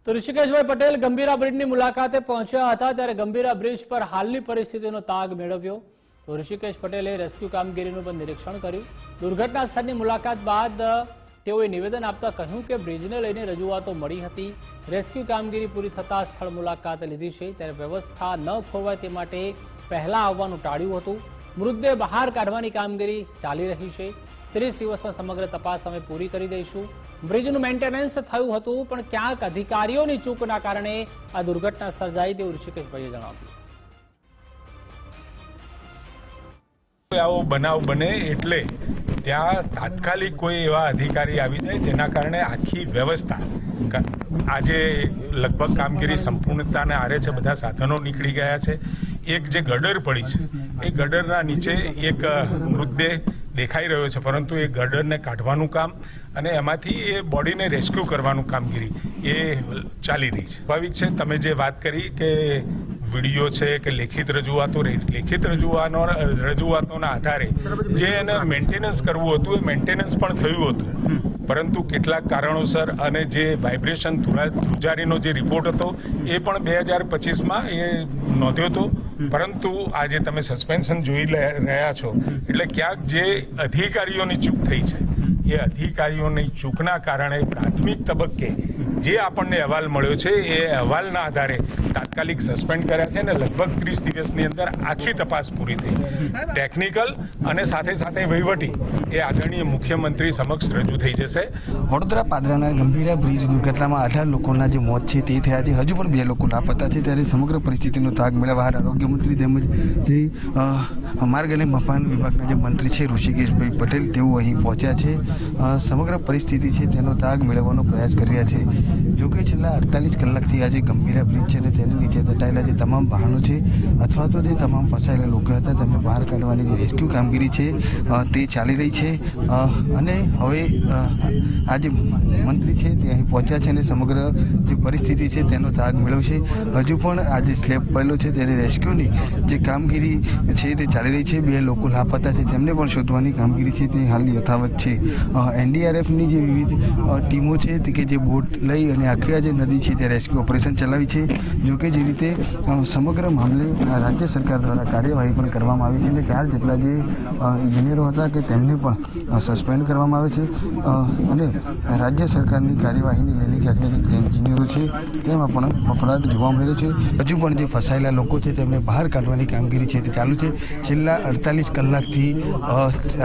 તો ઋષિકેશભાઈ પટેલ ગંભીરા બ્રિજની મુલાકાતે પહોંચ્યા હતા ત્યારે ગંભીરા બ્રિજ પર હાલની પરિસ્થિતિનો તાગ મેળવ્યો। તો ઋષિકેશ પટેલે રેસ્ક્યુ કામગીરીનું પણ નિરીક્ષણ કર્યું। દુર્ઘટના સ્થળની મુલાકાત બાદ તેઓએ નિવેદન આપતા કહ્યું કે બ્રિજને લઈને રજૂઆતો મળી હતી। રેસ્ક્યુ કામગીરી પૂરી થતા સ્થળ મુલાકાત લીધી છે ત્યારે વ્યવસ્થા ન ખોરવાય તે માટે પહેલા આવવાનું ટાળ્યું હતું। મૃતદેહ બહાર કાઢવાની કામગીરી ચાલી રહી છે। 30 દિવસમાં સમગ્ર તપાસ અમે પૂરી કરી દઈશું। બ્રિજનું મેન્ટેનન્સ થયું હતું પણ ક્યાંક અધિકારીઓની ચૂકના કારણે આ દુર્ઘટના સર્જાઈ તેવું ઋષિકેશભાઈએ જણાવ્યું। આવો બનાવ બને એટલે ત્યાં તાત્કાલિક કોઈ એવા અધિકારી આવી જાય જેના કારણે આખી વ્યવસ્થા આજે લગભગ કામગીરી સંપૂર્ણતાને આરે છે। બધા સાધનો નીકળી ગયા છે। એક જે ગડર પડી છે એ ગડરના નીચે એક મૃતદેહ દેખાઈ રહ્યો છે પરંતુ એ ગડરને કાઢવાનું કામ અને એમાંથી એ બોડીને રેસ્ક્યુ કરવાનું કામગીરી એ ચાલી રહી છે। સ્વાભાવિક છે તમે જે વાત કરી કે વિડીયો છે કે લેખિત રજૂઆતોના આધારે જે એને મેન્ટેનન્સ કરવું હતું એ મેન્ટેનન્સ પણ થયું હતું પરંતુ કેટલાક કારણોસર અને જે વાઇબ્રેશન ધ્રુજારીનો જે રિપોર્ટ હતો એ પણ 2025માં એ નોંધ્યો હતો પરંતુ આજે તમે સસ્પેન્શન જોઈ રહ્યા છો એટલે ક્યાંક જે અધિકારીઓની ચૂક થઈ છે એ અધિકારીઓની ચૂકના કારણે પ્રાથમિક તબક્કે જે આપણને અહેવાલ મળ્યો છે એ અહેવાલના આધારે તાત્કાલિક સસ્પેન્ડ કર્યા છે અને લગભગ 30 દિવસની અંદર આખી તપાસ પૂરી થઈ। ટેકનિકલ અને સાથે સાથે વહીવટી એ આદરણીય મુખ્યમંત્રી સમક્ષ રજૂ થઈ જશે। વડોદરા પાદરાના ગંભીરા બ્રિજ દુર્ઘટનામાં 18 લોકોના જે મોત છે તે થયા છે। હજુ પણ 2 લોકો લાપતા છે ત્યારે સમગ્ર પરિસ્થિતિનો તાગ મેળવવા આરોગ્ય મંત્રી તેમજ જે માર્ગ અને મકાન વિભાગના જે મંત્રી છે ઋષિકેશભાઈ પટેલ તેઓ અહીં પહોંચ્યા છે। સમગ્ર પરિસ્થિતિ છે તેનો તાગ મેળવવાનો પ્રયાસ કરી રહ્યા છે। જોકે છેલ્લા 48 કલાકથી આજે ગંભીરા બ્રિજ છે અને તેની નીચે દટાયેલા જે તમામ વાહનો છે અથવા તો જે તમામ ફસાયેલા લોકો હતા તેમને બહાર કાઢવાની જે રેસ્ક્યુ કામગીરી છે તે ચાલી રહી છે અને હવે આ જે મંત્રી છે તે અહીં પહોંચ્યા છે અને સમગ્ર જે પરિસ્થિતિ છે તેનો તાગ મેળવશે। હજુ પણ આ જે સ્લેબ પડેલો છે તેને રેસ્ક્યુની જે કામગીરી છે તે ચાલી રહી છે। 2 લોકો લાપતા છે તેમને પણ શોધવાની કામગીરી છે તે હાલ યથાવત છે। NDRFની જે વિવિધ ટીમો છે કે જે બોટ લઈ અને આખી જે નદી છે તે રેસ્ક્યુ ઓપરેશન ચલાવી છે। જોકે જે રીતે સમગ્ર મામલે રાજ્ય સરકાર દ્વારા કાર્યવાહી પણ કરવામાં આવી છે અને 4 જેટલા જે ઇજનેરો હતા કે તેમને પણ સસ્પેન્ડ કરવામાં આવે છે અને રાજ્ય સરકારની કાર્યવાહીને લઈને ક્યાંક જે ઇજનેરો છે તેમાં પણ ફફડાટ જોવા મળ્યો છે। હજુ પણ જે ફસાયેલા લોકો છે તેમને બહાર કાઢવાની કામગીરી છે તે ચાલુ છે। છેલ્લા 48 કલાકથી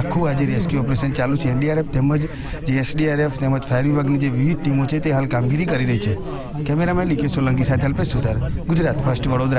આખું આજે રેસ્ક્યુ ઓપરેશન ચાલુ છે। NDRF તેમજ જે SDRF તેમજ ફાયર વિભાગની જે વિવિધ ટીમો છે તે હાલ કામગીરી કરી રહી છે। કેમેરામેન ડીકે સોલંકી સાથે અલ્પેશ સુથાર, ગુજરાત ફર્સ્ટ, વડોદરા।